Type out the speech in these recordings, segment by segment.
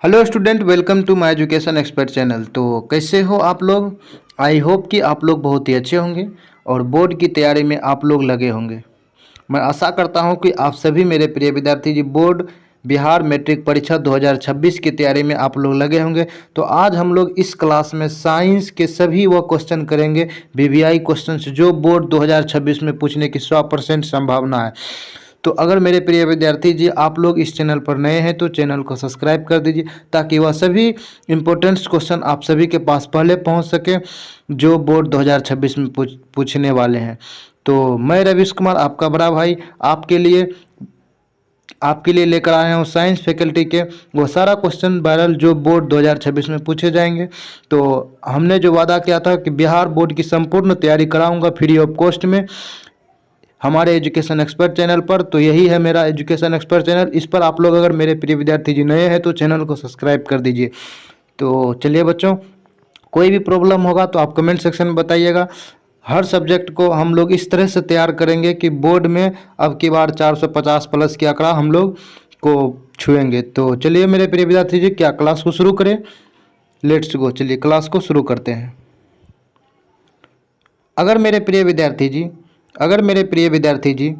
Hello student, welcome to my education expert channel. तो कैसे हो आप लोग? आई होप कि आप लोग बहुत ही अच्छे होंगे और बोर्ड की तैयारी में आप लोग लगे होंगे। मैं आशा करता हूं कि आप सभी मेरे प्रिय विद्यार्थी जी बोर्ड बिहार मैट्रिक परीक्षा 2026 की तैयारी में आप लोग लगे होंगे। तो आज हम लोग इस क्लास में साइंस के सभी वह क्वेश्चन करेंगे, वीवीआई क्वेश्चन जो बोर्ड 2026 में पूछने की 100% संभावना है। तो अगर मेरे प्रिय विद्यार्थी जी आप लोग इस चैनल पर नए हैं तो चैनल को सब्सक्राइब कर दीजिए, ताकि वह सभी इम्पोर्टेंट्स क्वेश्चन आप सभी के पास पहले पहुंच सके जो बोर्ड 2026 में पूछने वाले हैं। तो मैं रवीश कुमार, आपका बड़ा भाई, आपके लिए लेकर आया हूँ साइंस फैकल्टी के वो सारा क्वेश्चन वायरल जो बोर्ड 2026 में पूछे जाएंगे। तो हमने जो वादा किया था कि बिहार बोर्ड की संपूर्ण तैयारी कराऊंगा फ्री ऑफ कॉस्ट में हमारे एजुकेशन एक्सपर्ट चैनल पर। तो यही है मेरा एजुकेशन एक्सपर्ट चैनल। इस पर आप लोग अगर मेरे प्रिय विद्यार्थी जी नए हैं तो चैनल को सब्सक्राइब कर दीजिए। तो चलिए बच्चों, कोई भी प्रॉब्लम होगा तो आप कमेंट सेक्शन में बताइएगा। हर सब्जेक्ट को हम लोग इस तरह से तैयार करेंगे कि बोर्ड में अब की बार 450 प्लस की आंकड़ा हम लोग को छुएंगे। तो चलिए मेरे प्रिय विद्यार्थी जी, क्या क्लास को शुरू करें? लेट्स गो, चलिए क्लास को शुरू करते हैं। अगर मेरे प्रिय विद्यार्थी जी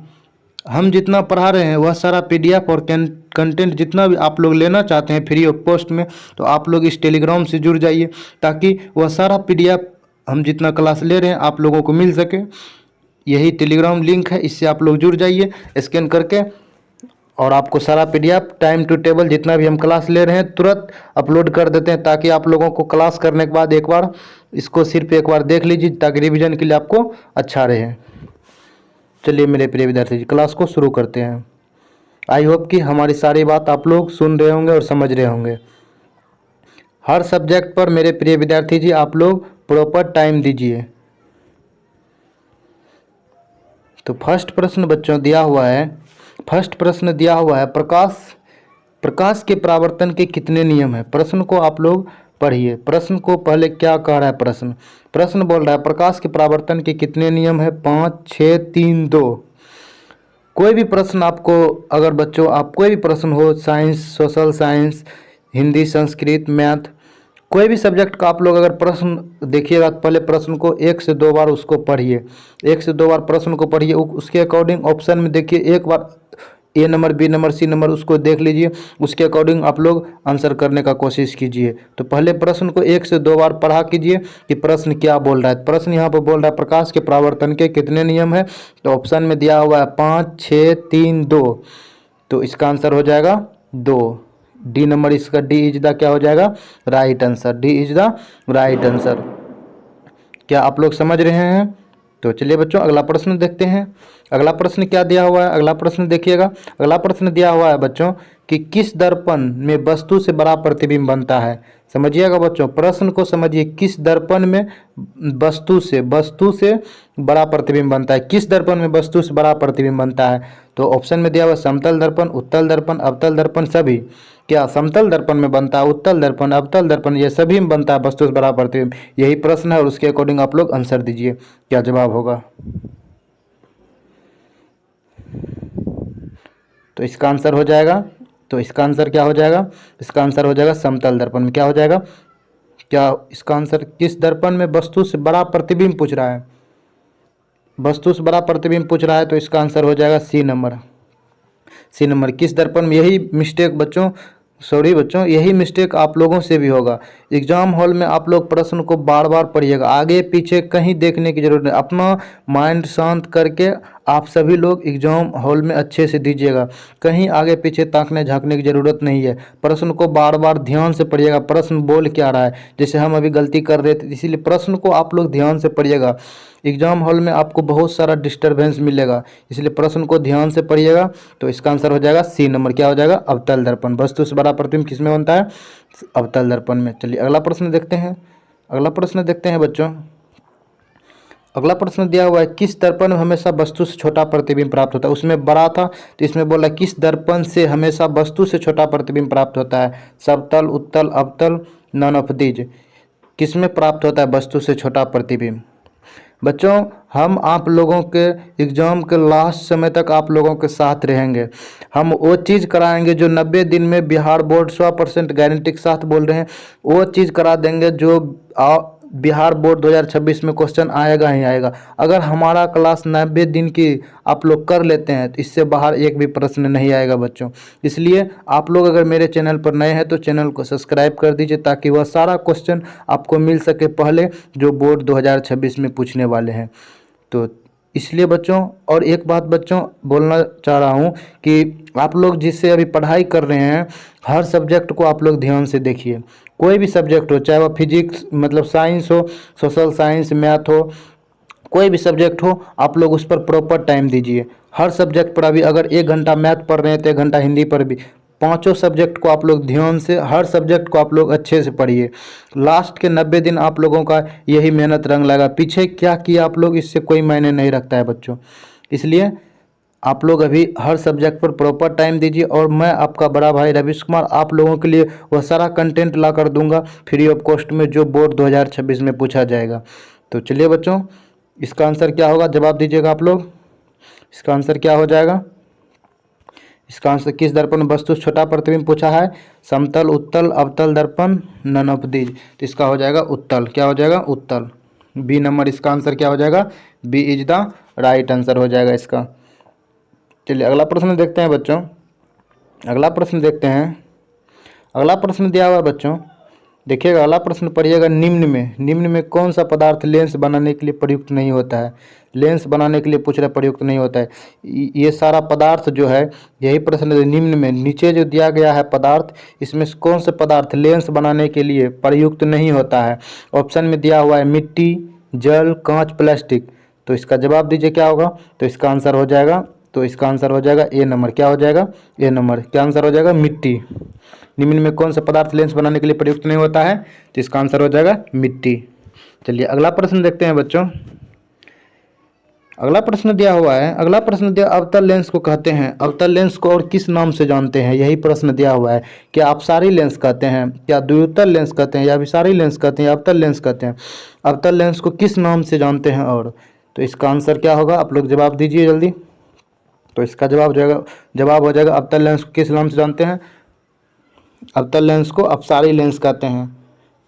हम जितना पढ़ा रहे हैं वह सारा पीडीएफ और कंटेंट जितना भी आप लोग लेना चाहते हैं फ्री ऑफ कॉस्ट में, तो आप लोग इस टेलीग्राम से जुड़ जाइए, ताकि वह सारा पीडीएफ हम जितना क्लास ले रहे हैं आप लोगों को मिल सके। यही टेलीग्राम लिंक है, इससे आप लोग जुड़ जाइए स्कैन करके, और आपको सारा पीडीएफ टाइम टू टेबल जितना भी हम क्लास ले रहे हैं तुरंत अपलोड कर देते हैं, ताकि आप लोगों को क्लास करने के बाद एक बार इसको सिर्फ एक बार देख लीजिए, ताकि रिवीजन के लिए आपको अच्छा रहे। चलिए मेरे प्रिय विद्यार्थी जी क्लास को शुरू करते हैं। आई होप कि हमारी सारी बात आप लोग सुन रहे होंगे और समझ रहे होंगे। हर सब्जेक्ट पर मेरे प्रिय विद्यार्थी जी आप लोग प्रॉपर टाइम दीजिए। तो फर्स्ट प्रश्न बच्चों दिया हुआ है, प्रकाश के परावर्तन के कितने नियम हैं? प्रश्न को आप लोग पढ़िए। प्रश्न को पहले क्या कह रहा है? प्रश्न बोल रहा है प्रकाश के परावर्तन के कितने नियम है? 5, 6, 3, 2। कोई भी प्रश्न आपको, अगर बच्चों आप कोई भी प्रश्न हो, science, social science, Hindi, Sanskrit, math, कोई भी सब्जेक्ट का आप लोग अगर प्रश्न देखिएगा तो पहले प्रश्न को 1 से 2 बार उसको पढ़िए। 1 से 2 बार प्रश्न को पढ़िए, उसके अकॉर्डिंग ऑप्शन में देखिए, एक बार A number, B number, C number उसको देख लीजिए, उसके अकॉर्डिंग आप लोग आंसर करने का कोशिश कीजिए। तो पहले प्रश्न को 1 से 2 बार पढ़ा कीजिए कि प्रश्न क्या बोल रहा है। प्रश्न यहाँ पर बोल रहा है प्रकाश के परावर्तन के कितने नियम है? तो ऑप्शन में दिया हुआ है 5, 6, 3, 2। तो इसका आंसर हो जाएगा 2। डी नंबर इसका, डी इज द क्या हो जाएगा? Right answer. D is the right answer. क्या आप लोग समझ रहे हैं? तो चलिए बच्चों अगला प्रश्न देखते हैं। अगला प्रश्न क्या दिया हुआ है? अगला प्रश्न देखिएगा। अगला प्रश्न दिया हुआ है बच्चों कि किस दर्पण में वस्तु से बड़ा प्रतिबिंब बनता है? समझिएगा बच्चों, प्रश्न को समझिए। किस दर्पण में वस्तु से बड़ा प्रतिबिंब बनता है? किस दर्पण में वस्तु से बड़ा प्रतिबिंब बनता है? तो ऑप्शन में दिया हुआ समतल दर्पण, उत्तल दर्पण, अवतल दर्पण, सभी। क्या समतल दर्पण में बनता है, उत्तल दर्पण, अवतल दर्पण, ये सभी में बनता है वस्तु से बड़ा प्रतिबिंब? यही प्रश्न है और उसके अकॉर्डिंग आप लोग आंसर दीजिए, क्या जवाब होगा? तो इसका आंसर हो जाएगा, तो इसका आंसर क्या हो जाएगा? इसका आंसर हो जाएगा समतल दर्पण में। क्या हो जाएगा? क्या इसका आंसर किस दर्पण में वस्तु से बड़ा प्रतिबिंब पूछ रहा है? वस्तु से बड़ा प्रतिबिंब पूछ रहा है, तो इसका आंसर हो जाएगा सी नंबर। सी नंबर किस दर्पण में? यही मिस्टेक बच्चों, सॉरी बच्चों, यही मिस्टेक आप लोगों से भी होगा। एग्जाम हॉल में आप लोग प्रश्न को बार बार पढ़िएगा, आगे पीछे कहीं देखने की जरूरत नहीं। अपना माइंड शांत करके आप सभी लोग एग्जाम हॉल में अच्छे से दीजिएगा, कहीं आगे पीछे ताकने झांकने की ज़रूरत नहीं है। प्रश्न को बार बार ध्यान से पढ़िएगा, प्रश्न बोल क्या रहा है। जैसे हम अभी गलती कर रहे थे, इसीलिए प्रश्न को आप लोग ध्यान से पढ़िएगा। एग्जाम हॉल में आपको बहुत सारा डिस्टर्बेंस मिलेगा, इसलिए प्रश्न को ध्यान से पढ़िएगा। तो इसका आंसर हो जाएगा सी नंबर। क्या हो जाएगा? अवतल दर्पण। वस्तु से बड़ा प्रतिबिंब किस में बनता है? अवतल दर्पण में। चलिए अगला प्रश्न देखते हैं। अगला प्रश्न देखते हैं बच्चों। अगला प्रश्न दिया हुआ है किस दर्पण में हमेशा वस्तु से छोटा प्रतिबिंब प्राप्त होता है? उसमें बड़ा था तो इसमें बोला किस दर्पण से हमेशा वस्तु से छोटा प्रतिबिंब प्राप्त होता है? समतल, उत्तल, अवतल, नन ऑफ दीज। किस में प्राप्त होता है वस्तु से छोटा प्रतिबिंब? बच्चों हम आप लोगों के एग्ज़ाम के लास्ट समय तक आप लोगों के साथ रहेंगे। हम वो चीज़ कराएंगे जो 90 दिन में बिहार बोर्ड 100% गारंटी के साथ बोल रहे हैं, वो चीज़ करा देंगे जो बिहार बोर्ड 2026 में क्वेश्चन आएगा ही आएगा। अगर हमारा क्लास 90 दिन की आप लोग कर लेते हैं तो इससे बाहर एक भी प्रश्न नहीं आएगा बच्चों। इसलिए आप लोग अगर मेरे चैनल पर नए हैं तो चैनल को सब्सक्राइब कर दीजिए ताकि वह सारा क्वेश्चन आपको मिल सके पहले जो बोर्ड 2026 में पूछने वाले हैं। तो इसलिए बच्चों, और एक बात बच्चों बोलना चाह रहा हूँ कि आप लोग जिससे अभी पढ़ाई कर रहे हैं हर सब्जेक्ट को आप लोग ध्यान से देखिए। कोई भी सब्जेक्ट हो, चाहे वह फिजिक्स मतलब साइंस हो, सोशल साइंस, मैथ हो, कोई भी सब्जेक्ट हो, आप लोग उस पर प्रॉपर टाइम दीजिए। हर सब्जेक्ट पर अभी अगर 1 घंटा मैथ पढ़ रहे हैं तो 1 घंटा हिंदी पर भी, पांचों सब्जेक्ट को आप लोग ध्यान से, हर सब्जेक्ट को आप लोग अच्छे से पढ़िए। लास्ट के 90 दिन आप लोगों का यही मेहनत रंग लाएगा। पीछे क्या किया आप लोग इससे कोई मायने नहीं रखता है बच्चों। इसलिए आप लोग अभी हर सब्जेक्ट पर प्रॉपर टाइम दीजिए और मैं आपका बड़ा भाई रविश कुमार आप लोगों के लिए वह सारा कंटेंट ला कर दूंगा फ्री ऑफ कॉस्ट में जो बोर्ड 2026 में पूछा जाएगा। तो चलिए बच्चों, इसका आंसर क्या होगा जवाब दीजिएगा आप लोग। इसका आंसर क्या हो जाएगा? इसका आंसर किस दर्पण वस्तु छोटा प्रतिबिंब पूछा है? समतल, उत्तल, अवतल दर्पण, नन ऑफ दीज। तो इसका हो जाएगा उत्तल। क्या हो जाएगा? उत्तल। बी नंबर इसका आंसर क्या हो जाएगा? B is the right answer हो जाएगा इसका। चलिए अगला प्रश्न देखते हैं बच्चों। अगला प्रश्न देखते हैं। अगला प्रश्न दिया हुआ है बच्चों, देखिएगा अगला प्रश्न पढ़िएगा। निम्न में कौन सा पदार्थ लेंस बनाने के लिए प्रयुक्त नहीं होता है? लेंस बनाने के लिए पूछ रहा है, प्रयुक्त नहीं होता है। ये सारा पदार्थ जो है यही प्रश्न है। निम्न में नीचे जो दिया गया है पदार्थ, इसमें से कौन सा पदार्थ लेंस बनाने के लिए प्रयुक्त नहीं होता है? ऑप्शन में दिया हुआ है मिट्टी, जल, कांच, प्लास्टिक। तो इसका जवाब दीजिए क्या होगा? तो इसका आंसर हो जाएगा, तो इसका आंसर हो जाएगा ए नंबर। क्या हो जाएगा? ए नंबर। क्या आंसर हो जाएगा? मिट्टी। निम्न में कौन सा पदार्थ लेंस बनाने के लिए प्रयुक्त नहीं होता है? तो इसका आंसर हो जाएगा मिट्टी। चलिए अगला प्रश्न देखते हैं बच्चों। अगला प्रश्न दिया हुआ है। अगला प्रश्न दिया अवतल लेंस को कहते हैं। अवतल लेंस को और किस नाम से जानते हैं? यही प्रश्न दिया हुआ है। क्या अपसारी लेंस कहते हैं, क्या द्वितल लेंस कहते हैं, या अभिसारी लेंस कहते हैं, या अवतल लेंस कहते हैं? अवतल लेंस को किस नाम से जानते हैं? और तो इसका आंसर क्या होगा? आप लोग जवाब दीजिए जल्दी। तो इसका जवाब हो जाएगा अवतल लेंस को किस नाम से जानते हैं? अवतल लेंस को अपसारी लेंस कहते हैं।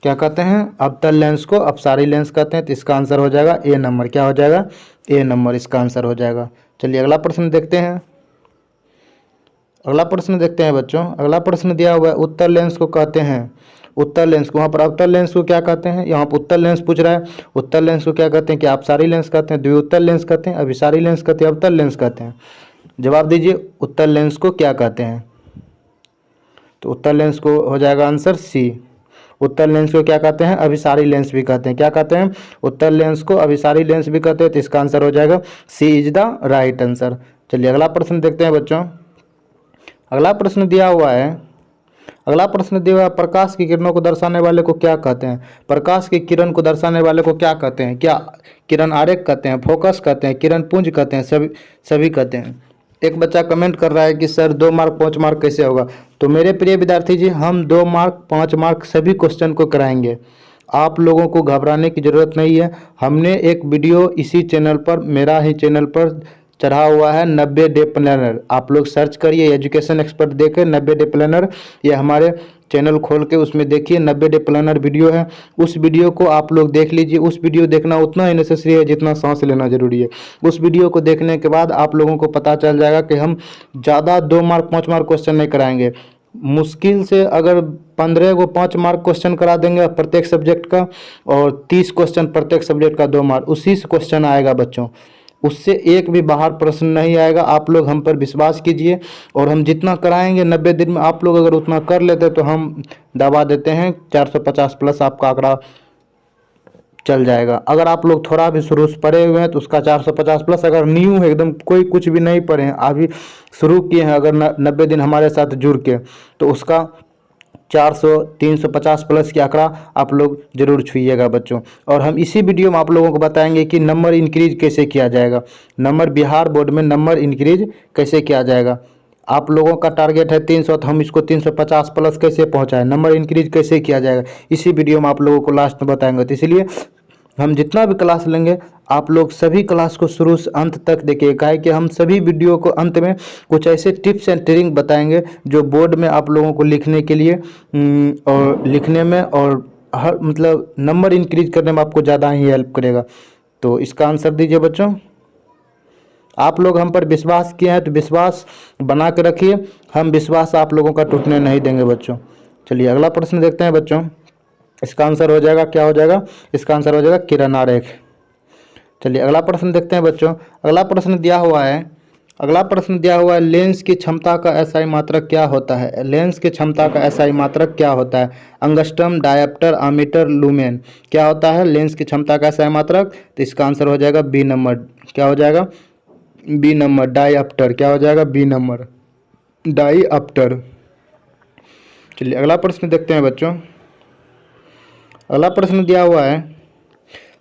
क्या कहते हैं? अवतल लेंस को अपसारी लेंस कहते हैं। तो इसका आंसर हो जाएगा ए नंबर। क्या हो जाएगा? ए नंबर इसका आंसर हो जाएगा। चलिए अगला प्रश्न देखते हैं। अगला प्रश्न देखते हैं बच्चों। अगला प्रश्न दिया हुआ है उत्तल लेंस को कहते हैं। उत्तल लेंस को, वहाँ पर अवतल लेंस को क्या कहते हैं? यहाँ पर उत्तल लेंस पूछ रहा है। उत्तल लेंस को क्या कहते हैं? क्या अपसारी लेंस कहते हैं, द्विउत्तल लेंस कहते हैं, अभिसारी लेंस कहते हैं, अवतल लेंस कहते हैं? जवाब दीजिए, उत्तल लेंस को क्या कहते हैं? तो उत्तल लेंस को हो जाएगा आंसर सी। उत्तल लेंस को क्या कहते हैं? अभिसारी लेंस भी कहते हैं। क्या कहते हैं? उत्तल लेंस को अभिसारी लेंस भी कहते हैं। तो इसका आंसर हो जाएगा सी इज द राइट आंसर। चलिए अगला प्रश्न देखते हैं बच्चों। अगला प्रश्न दिया हुआ है। अगला प्रश्न दिया हुआ है प्रकाश की किरणों को दर्शाने वाले को क्या कहते हैं? प्रकाश की किरण को दर्शाने वाले को क्या कहते हैं? क्या किरण आरेख कहते हैं, फोकस कहते हैं, किरण पुंज कहते हैं, सभी कहते हैं? एक बच्चा कमेंट कर रहा है कि सर 2 मार्क 5 मार्क कैसे होगा? तो मेरे प्रिय विद्यार्थी जी, हम 2 मार्क 5 मार्क सभी क्वेश्चन को कराएंगे। आप लोगों को घबराने की ज़रूरत नहीं है। हमने एक वीडियो इसी चैनल पर, मेरा ही चैनल पर चढ़ा हुआ है 90 डे प्लानर। आप लोग सर्च करिए एजुकेशन एक्सपर्ट देकर 90 डे प्लानर, ये हमारे चैनल खोल के उसमें देखिए 90 डे प्लानर वीडियो है। उस वीडियो को आप लोग देख लीजिए। उस वीडियो देखना उतना ही नेसेसरी है जितना सांस लेना जरूरी है। उस वीडियो को देखने के बाद आप लोगों को पता चल जाएगा कि हम ज़्यादा 2 मार्क 5 मार्क क्वेश्चन नहीं कराएंगे। मुश्किल से अगर 15 को 5 मार्क क्वेश्चन करा देंगे प्रत्येक सब्जेक्ट का, और 30 क्वेश्चन प्रत्येक सब्जेक्ट का 2 मार्क, उसी से क्वेश्चन आएगा बच्चों। उससे एक भी बाहर प्रश्न नहीं आएगा। आप लोग हम पर विश्वास कीजिए, और हम जितना कराएंगे 90 दिन में आप लोग अगर उतना कर लेते तो हम दबा देते हैं 450 प्लस आपका आंकड़ा चल जाएगा। अगर आप लोग थोड़ा भी शुरू से पढ़े हुए हैं तो उसका 450 प्लस, अगर न्यू है एकदम कोई कुछ भी नहीं पढ़े हैं अभी शुरू किए हैं अगर 90 दिन हमारे साथ जुड़ के, तो उसका 400 350 प्लस की आंकड़ा आप लोग जरूर छुइएगा बच्चों। और हम इसी वीडियो में आप लोगों को बताएंगे कि नंबर इंक्रीज कैसे किया जाएगा। नंबर बिहार बोर्ड में नंबर इंक्रीज कैसे किया जाएगा। आप लोगों का टारगेट है 300, तो हम इसको 350 प्लस कैसे पहुंचाएं, नंबर इंक्रीज कैसे किया जाएगा, इसी वीडियो में आप लोगों को लास्ट में बताएंगे। तो इसलिए हम जितना भी क्लास लेंगे आप लोग सभी क्लास को शुरू से अंत तक देखिए, काहे कि हम सभी वीडियो को अंत में कुछ ऐसे टिप्स एंड ट्रिक बताएंगे जो बोर्ड में आप लोगों को लिखने के लिए और लिखने में और हर मतलब नंबर इंक्रीज करने में आपको ज़्यादा ही हेल्प करेगा। तो इसका आंसर दीजिए बच्चों। आप लोग हम पर विश्वास किए हैं तो विश्वास बना के रखिए, हम विश्वास आप लोगों का टूटने नहीं देंगे बच्चों। चलिए अगला प्रश्न देखते हैं बच्चों। इसका आंसर हो जाएगा, क्या हो जाएगा, इसका आंसर हो जाएगा किरण आरेख। चलिए अगला प्रश्न देखते हैं बच्चों। अगला प्रश्न दिया हुआ है, अगला प्रश्न दिया हुआ है लेंस की क्षमता का एसआई मात्रक क्या होता है। लेंस की क्षमता का एसआई मात्रक क्या होता है। Angstrom, dioptre, ammeter, lumen. क्या होता है लेंस की क्षमता का एसआई मात्रक। तो इसका आंसर हो जाएगा बी नंबर, क्या हो जाएगा, बी नंबर डायप्टर। क्या हो जाएगा, बी नंबर डायप्टर। चलिए अगला प्रश्न देखते हैं बच्चों। अगला प्रश्न दिया हुआ है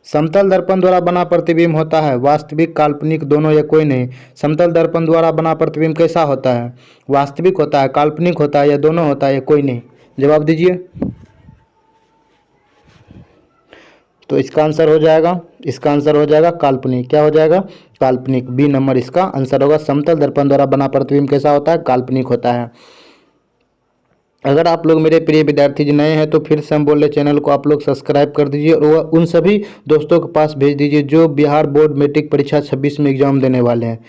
समतल दर्पण द्वारा बना प्रतिबिंब होता है वास्तविक, काल्पनिक, दोनों या कोई नहीं। समतल दर्पण द्वारा बना प्रतिबिंब कैसा होता है, वास्तविक होता है, काल्पनिक होता है या दोनों होता है या कोई नहीं। जवाब दीजिए। तो इसका आंसर हो जाएगा, इसका आंसर हो जाएगा काल्पनिक। क्या हो जाएगा, काल्पनिक। बी नंबर इसका आंसर होगा। समतल दर्पण द्वारा बना प्रतिबिंब कैसा होता है, काल्पनिक होता है। अगर आप लोग मेरे प्रिय विद्यार्थी जी नए हैं तो फिर से हम बोल रहे चैनल को आप लोग सब्सक्राइब कर दीजिए और वह उन सभी दोस्तों के पास भेज दीजिए जो बिहार बोर्ड मैट्रिक परीक्षा 26 में एग्जाम देने वाले हैं।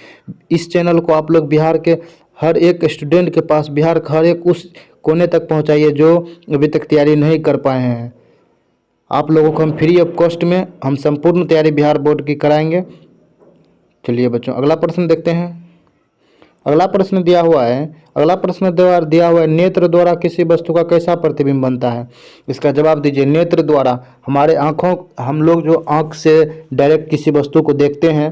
इस चैनल को आप लोग बिहार के हर एक स्टूडेंट के पास, बिहार के हर एक उस कोने तक पहुंचाइए जो अभी तक तैयारी नहीं कर पाए हैं। आप लोगों को हम फ्री ऑफ कॉस्ट में हम संपूर्ण तैयारी बिहार बोर्ड की कराएंगे। चलिए बच्चों अगला प्रश्न देखते हैं। अगला प्रश्न दिया हुआ है, अगला प्रश्न दिया हुआ है नेत्र द्वारा किसी वस्तु का कैसा प्रतिबिंब बनता है। इसका जवाब दीजिए। नेत्र द्वारा हमारे आँखों, हम लोग जो आँख से डायरेक्ट किसी वस्तु को देखते हैं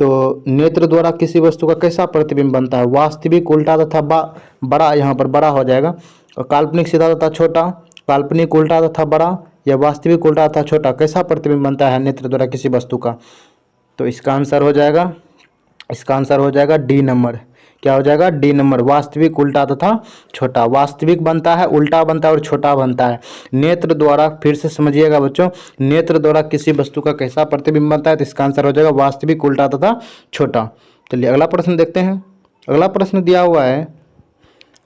तो नेत्र द्वारा किसी वस्तु का कैसा प्रतिबिंब बनता है, वास्तविक, उल्टा तथा बड़ा, यहाँ पर बड़ा हो जाएगा, और काल्पनिक, सीधा तथा छोटा, काल्पनिक, उल्टा तथा बड़ा, या वास्तविक, उल्टा तथा छोटा, कैसा प्रतिबिंब बनता है नेत्र द्वारा किसी वस्तु का। तो इसका आंसर हो जाएगा, इसका आंसर हो जाएगा डी नंबर। क्या हो जाएगा, डी नंबर, वास्तविक, उल्टा तथा छोटा। वास्तविक बनता है, उल्टा बनता है और छोटा बनता है। नेत्र द्वारा, फिर से समझिएगा बच्चों, नेत्र द्वारा किसी वस्तु का कैसा प्रतिबिंब बनता है, तो इसका आंसर हो जाएगा वास्तविक, उल्टा तथा छोटा। चलिए अगला प्रश्न देखते हैं। अगला प्रश्न दिया हुआ है,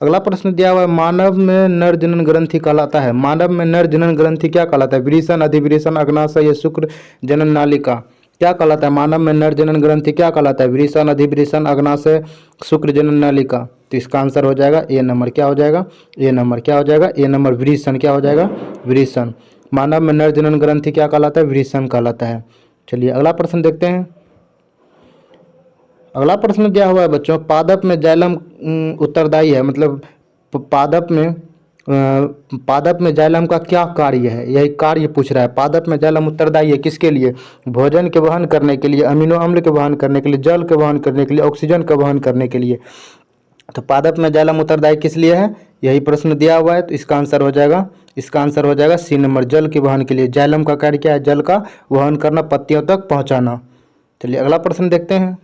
अगला प्रश्न दिया हुआ है मानव में नर जनन ग्रंथि कहलाता है। मानव में नर जनन ग्रंथि क्या कहलाता है, वृषण, अधिवृषण, अग्नाशय या शुक्र जनन नालिका। क्या कहलाता है मानव में नर जनन ग्रंथि, क्या कहलाता है, वृषण, अधिवृषण, अग्नाशय, शुक्र जनन नालिका। तो इसका आंसर हो जाएगा ए नंबर। क्या हो जाएगा, ए नंबर। क्या हो जाएगा, ए नंबर, वृषण। क्या हो जाएगा, वृषण। मानव में नर जनन ग्रंथि क्या कहलाता है, वृषण कहलाता है। चलिए अगला प्रश्न देखते हैं। अगला प्रश्न दिया हुआ है बच्चों पादप में जाइलम उत्तरदायी है, मतलब पादप में जाइलम का क्या कार्य है, यही कार्य पूछ रहा है। पादप में जाइलम उत्तरदायी है किसके लिए, भोजन के वहन करने के लिए, अमीनो अम्ल के वहन करने के लिए, जल के वहन करने के लिए, ऑक्सीजन का वहन करने के लिए। तो पादप में जाइलम उत्तरदायी किस लिए है, यही प्रश्न दिया हुआ है। तो इसका आंसर हो जाएगा, इसका आंसर हो जाएगा सी नंबर, जल के वहन के लिए। जाइलम का कार्य क्या है, जल का वहन करना, पत्तियों तक पहुँचाना। चलिए अगला प्रश्न देखते हैं।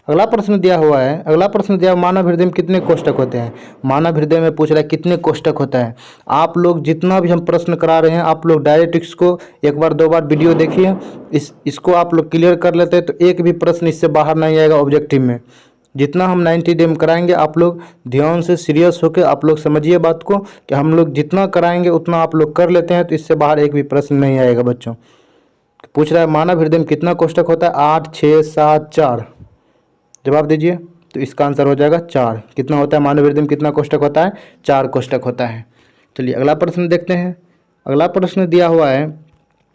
अगला प्रश्न दिया हुआ है, अगला प्रश्न दिया मानव हृदय में कितने कोष्ठक होते हैं। मानव हृदय में पूछ रहा है कितने कोष्ठक होता है। आप लोग जितना भी हम प्रश्न करा रहे हैं आप लोग डायरेक्ट इसको एक बार दो बार वीडियो देखिए, इसको आप लोग क्लियर कर लेते हैं तो एक भी प्रश्न इससे बाहर नहीं आएगा ऑब्जेक्टिव में। जितना हम 90 डे में कराएंगे आप लोग ध्यान से सीरियस होकर आप लोग समझिए बात को कि हम लोग जितना कराएंगे उतना आप लोग कर लेते हैं तो इससे बाहर एक भी प्रश्न नहीं आएगा बच्चों। पूछ रहा है मानव हृदय में कितना कोष्ठक होता है, 8, 6, 7, 4। जवाब दीजिए। तो इसका आंसर हो जाएगा 4। कितना होता है मानव हृदय में, कितना कोष्ठक होता है, 4 कोष्ठक होता है। चलिए अगला प्रश्न देखते हैं। अगला प्रश्न दिया हुआ है,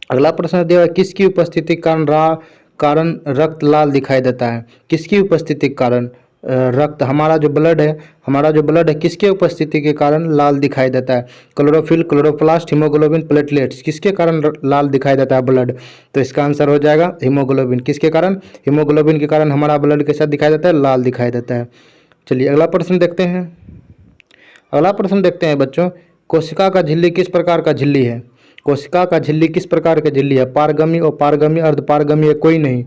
अगला प्रश्न दिया हुआ है किसकी उपस्थिति के कारण रक्त लाल दिखाई देता है। किसकी उपस्थिति के कारण रक्त, हमारा जो ब्लड है किसके उपस्थिति के कारण लाल दिखाई देता है। क्लोरोफिल, क्लोरोप्लास्ट, हीमोग्लोबिन, प्लेटलेट्स, किसके कारण लाल दिखाई देता है ब्लड। तो इसका आंसर हो जाएगा हीमोग्लोबिन। किसके कारण, हीमोग्लोबिन के कारण हमारा ब्लड कैसा दिखाई देता है, लाल दिखाई देता है। चलिए अगला प्रश्न देखते हैं। अगला प्रश्न देखते हैं बच्चों, कोशिका का झिल्ली किस प्रकार का झिल्ली है। कोशिका का झिल्ली किस प्रकार का झिल्ली है, पारगमी, अपारगमी, अर्धपारगमी है, कोई नहीं।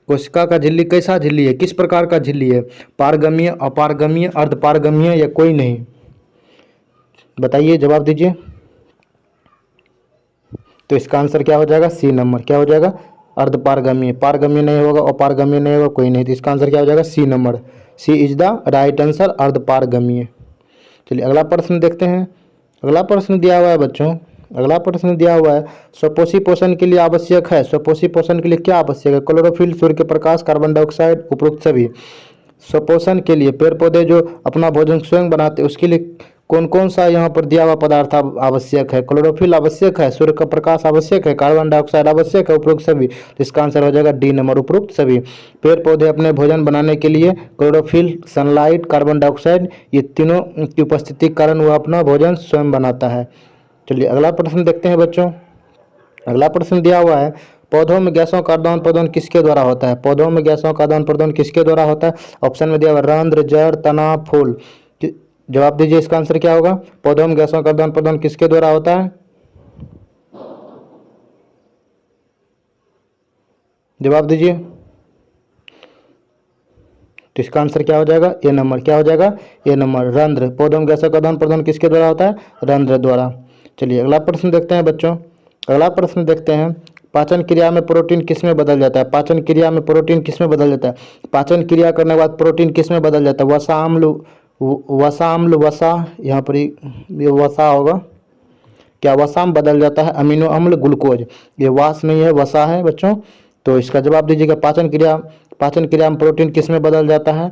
कोशिका का झिल्ली कैसा झिल्ली है, किस प्रकार का झिल्ली है, पारगमीय, अपारगमीय, अर्धपारगमीय या कोई नहीं। बताइए, जवाब दीजिए। तो इसका आंसर क्या हो जाएगा? C number. क्या हो जाएगा? अर्धपारगम्य। पारगम्य नहीं होगा, अपारगम्य नहीं होगा, कोई नहीं। तो इसका आंसर क्या हो जाएगा? C number. C is the right answer, अर्धपारगम्य। चलिए अगला प्रश्न देखते हैं। अगला प्रश्न दिया हुआ है बच्चों, अगला प्रश्न दिया हुआ है, स्वपोषी पोषण के लिए आवश्यक है। स्वपोषी पोषण के लिए क्या आवश्यक है? क्लोरोफिल, सूर्य के प्रकाश, कार्बन डाइऑक्साइड, उपरोक्त सभी। स्वपोषण के लिए पेड़ पौधे जो अपना भोजन स्वयं बनाते हैं उसके लिए कौन कौन सा यहाँ पर दिया हुआ पदार्थ आवश्यक है? क्लोरोफिल आवश्यक है, सूर्य का प्रकाश आवश्यक है, कार्बन डाइऑक्साइड आवश्यक है, उपरोक्त सभी। तो इसका आंसर हो जाएगा डी नंबर, उपरोक्त सभी। पेड़ पौधे अपने भोजन बनाने के लिए क्लोरोफिल, सनलाइट, कार्बन डाइऑक्साइड, ये तीनों की उपस्थिति के कारण वह अपना भोजन स्वयं बनाता है। चलिए अगला प्रश्न देखते हैं बच्चों। अगला प्रश्न दिया हुआ है, पौधों में गैसों का आदान प्रदान किसके द्वारा होता है? पौधों में गैसों का आदान प्रदान किसके द्वारा होता है? ऑप्शन में दिया हुआ रंध्र, जड़, तना, फूल। जवाब दीजिए, इसका आंसर क्या होगा? पौधों में गैसों का आदान प्रदान किसके द्वारा होता है? जवाब दीजिए। तो इसका आंसर क्या हो जाएगा? ए नंबर। क्या हो जाएगा? ए नंबर, रंध्र। पौधों में गैसों का आदान प्रदान किसके द्वारा होता है? रंध्र द्वारा। चलिए अगला प्रश्न देखते हैं बच्चों। अगला प्रश्न देखते हैं, पाचन क्रिया में प्रोटीन किस में बदल जाता है? पाचन क्रिया में प्रोटीन किस में बदल जाता है? पाचन क्रिया करने के बाद प्रोटीन किस में बदल जाता है? वसा अम्ल, वसा अम्ल, वसा, यहाँ पर ये वसा होगा। क्या वसा में बदल जाता है? अमीनो अम्ल, ग्लूकोज। ये वास नहीं है, वसा है बच्चों। तो इसका जवाब दीजिएगा, पाचन क्रिया में प्रोटीन किस में बदल जाता है?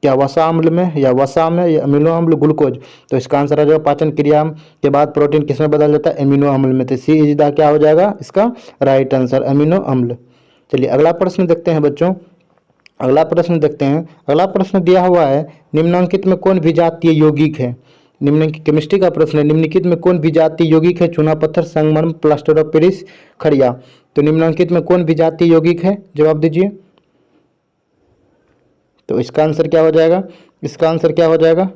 क्या वसा अम्ल में, या वसा में, या अमीनो अम्ल, ग्लूकोज। तो इसका आंसर आ जाएगा पाचन क्रिया के बाद प्रोटीन किस में बदल जाता है? अमीनो अम्ल में। तो सी इज द क्या हो जाएगा इसका राइट आंसर, अमीनो अम्ल। चलिए अगला प्रश्न देखते हैं बच्चों। अगला प्रश्न देखते हैं। अगला प्रश्न दिया हुआ है, निम्नलिखित में कौन विजातीय यौगिक है? निम्नलिखित केमिस्ट्री का प्रश्न है, निम्नलिखित में कौन विजातीय यौगिक है? चूना पत्थर, संगमरमर, प्लास्टर ऑफ पेरिस, खड़िया। तो निम्नलिखित में कौन विजातीय यौगिक है? जवाब दीजिए। तो इसका आंसर क्या हो जाएगा? इसका आंसर क्या हो जाएगा?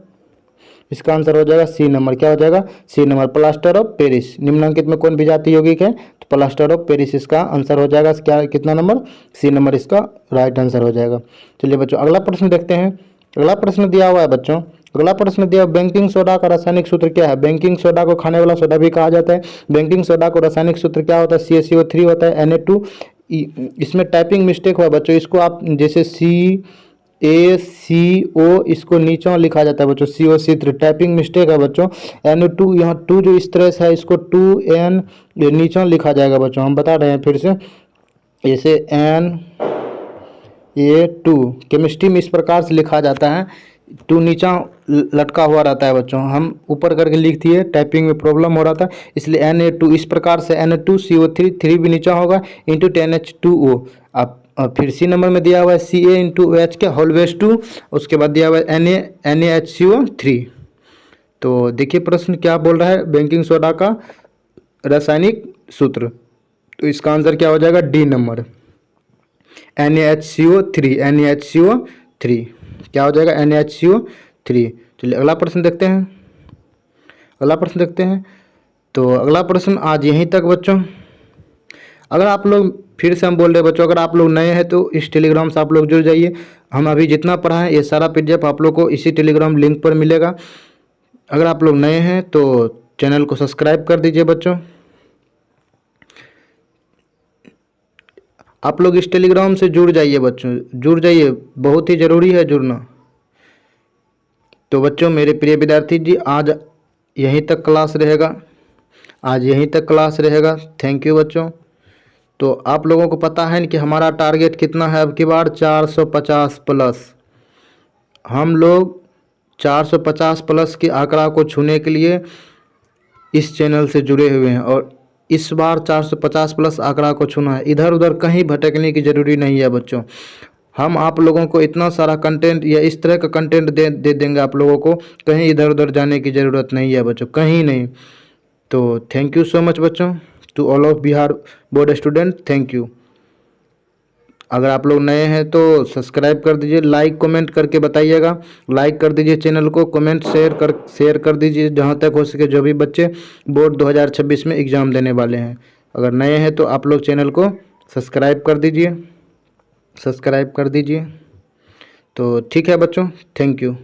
इसका आंसर हो जाएगा सी नंबर। क्या हो जाएगा? C number, plaster of Paris. निम्नलिखित में कौन विजातीय यौगिक है? तो प्लास्टर ऑफ पेरिस इसका आंसर हो जाएगा। क्या, कितना नंबर? सी नंबर इसका राइट आंसर हो जाएगा। चलिए बच्चों अगला प्रश्न देखते हैं। अगला प्रश्न दिया हुआ है बच्चों, अगला प्रश्न दिया, बेकिंग सोडा का रासायनिक सूत्र क्या है? बेकिंग सोडा को खाने वाला सोडा भी कहा जाता है। बेकिंग सोडा को रासायनिक सूत्र क्या होता है? CaCO3 होता है, Na2। इसमें टाइपिंग मिस्टेक हुआ बच्चों, इसको आप जैसे CaCO इसको नीचा लिखा जाता है बच्चों, CO3। टाइपिंग मिस्टेक है बच्चों। Na2 यहाँ 2 जो स्ट्रेस है इसको 2N ये नीचा लिखा जाएगा बच्चों। हम बता रहे हैं फिर से, जैसे Na2 केमिस्ट्री में इस प्रकार से लिखा जाता है, 2 नीचा लटका हुआ रहता है बच्चों। हम ऊपर करके लिख दिए, टाइपिंग में प्रॉब्लम हो रहा था इसलिए Na2 इस प्रकार से, Na2CO3 3 भी नीचा होगा इंटू 10H2O। अब फिर सी नंबर में दिया हुआ है Ca इंटू OH के होल बेस 2, उसके बाद दिया हुआ है NaHCO3। तो देखिए प्रश्न क्या बोल रहा है, बेकिंग सोडा का रासायनिक सूत्र। तो इसका आंसर क्या हो जाएगा? D number, NaHCO3। क्या हो जाएगा? NaHCO3। चलिए अगला प्रश्न देखते हैं। अगला प्रश्न देखते हैं। तो अगला प्रश्न आज यहीं तक बच्चों। अगर आप लोग, फिर से हम बोल रहे हैं बच्चों, अगर आप लोग नए हैं तो इस टेलीग्राम से आप लोग जुड़ जाइए। हम अभी जितना पढ़ा है ये सारा PDF आप लोग को इसी टेलीग्राम लिंक पर मिलेगा। अगर आप लोग नए हैं तो चैनल को सब्सक्राइब कर दीजिए बच्चों। आप लोग इस टेलीग्राम से जुड़ जाइए बच्चों, जुड़ जाइए, बहुत ही ज़रूरी है जुड़ना। तो बच्चों मेरे प्रिय विद्यार्थी जी, आज यहीं तक क्लास रहेगा, आज यहीं तक क्लास रहेगा। थैंक यू बच्चों। तो आप लोगों को पता है कि हमारा टारगेट कितना है अब की बार? 450 प्लस। हम लोग 450 प्लस के आंकड़ा को छूने के लिए इस चैनल से जुड़े हुए हैं और इस बार 450 प्लस आंकड़ा को छूना है। इधर उधर कहीं भटकने की ज़रूरी नहीं है बच्चों। हम आप लोगों को इतना सारा कंटेंट या इस तरह का कंटेंट दे देंगे आप लोगों को, कहीं इधर उधर जाने की ज़रूरत नहीं है बच्चों, कहीं नहीं। तो थैंक यू सो मच बच्चों, to all of Bihar board student, thank you. अगर आप लोग नए हैं तो सब्सक्राइब कर दीजिए, लाइक कमेंट करके बताइएगा। लाइक कर दीजिए चैनल को, कमेंट शेयर कर दीजिए जहाँ तक हो सके, जो भी बच्चे बोर्ड 2026 में एग्ज़ाम देने वाले हैं। अगर नए हैं तो आप लोग चैनल को सब्सक्राइब कर दीजिए, सब्सक्राइब कर दीजिए। तो ठीक है बच्चों, थैंक यू।